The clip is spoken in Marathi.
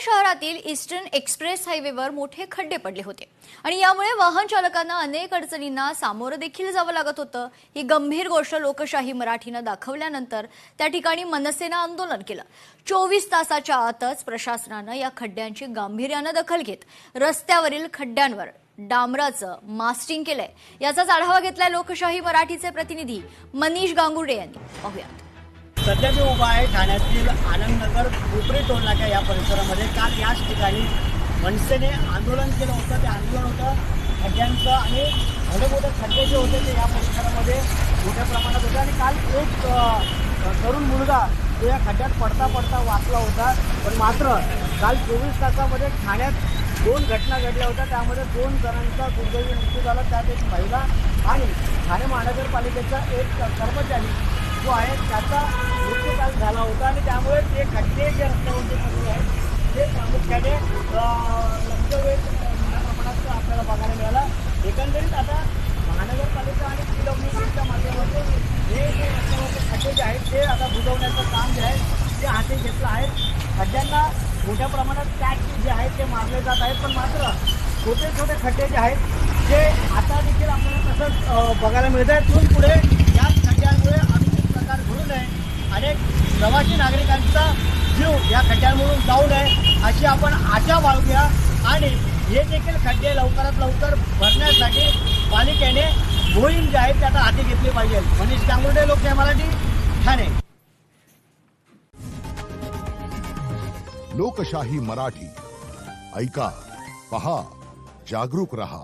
शहरातील ईस्टर्न एक्सप्रेस हायवेवर मोठे खड्डे पडले होते आणि यामुळे वाहन चालकांना अनेक अडचणींना सामोरं देखील जावं लागत होतं। ही गंभीर गोष्ट लोकशाही मराठीनं दाखवल्यानंतर त्या ठिकाणी मनसेनं आंदोलन केलं। 24 तासाच्या आतच प्रशासनानं या खड्ड्यांची गांभीर्यानं दखल घेत रस्त्यावरील खड्ड्यांवर डांबराचं मास्टिंग केलंय। याचाच आढावा घेतलाय लोकशाही मराठीचे प्रतिनिधी मनीष गांगुर्डे यांनी। पाहूयात। सध्या मी उभा आहे ठाण्यातील आनंदनगर कोपरी टोल नाका या परिसरामध्ये। काल याच ठिकाणी मनसेने आंदोलन केलं होतं। ते आंदोलन होतं खड्ड्यांचं आणि भले मोठे खड्डे जे होते ते या परिसरामध्ये मोठ्या प्रमाणात होते आणि काल एक तरुण मुलगा तो या खड्ड्यात पडता पडता वाचला होता। पण मात्र काल 24 तासामध्ये ठाण्यात 2 घटना घडल्या होत्या। त्यामध्ये 2 जणांचा दुर्दैवी मृत्यू झाला, त्यात एक महिला आणि ठाणे महानगरपालिकेचा एक कर्मचारी जो आहे त्याचा मृत्यू काल झाला होता। आणि त्यामुळे ते खड्डे जे रस्त्यावरचे पडले आहेत ते प्रामुख्याने लक्षवेध मोठ्या प्रमाणात आपल्याला बघायला मिळाला। एकंदरीत आता महानगरपालिका आणि PWDच्या माध्यमातून हे जे रस्त्यावरचे खड्डे जे आहेत ते आता बुजवण्याचं काम जे आहे ते हाती घेतलं आहे। खड्ड्यांना मोठ्या प्रमाणात टॅक्स जे आहेत ते मारले जात आहेत, पण मात्र छोटे छोटे खड्डे जे आहेत ते आता देखील आपल्याला तसंच बघायला मिळत आहे। तिथून पुढे याच खड्ड्यांमुळे अनुचित प्रकार घडू नये, अनेक प्रवासी नागरिकांचा जीव या खड्ड्यांमधून जाऊ नये अशी आपण आशा बाळगूया। आणि हे देखील खड्डे लवकरात लवकर भरण्यासाठी पालिकेने मोहीम जी आहे ती आता हाती घेतली पाहिजे। मनीष गांगुर्डे, लोकशाही मराठी, ठाणे। लोकशाही मराठी ऐका, पहा, जागरूक रहा।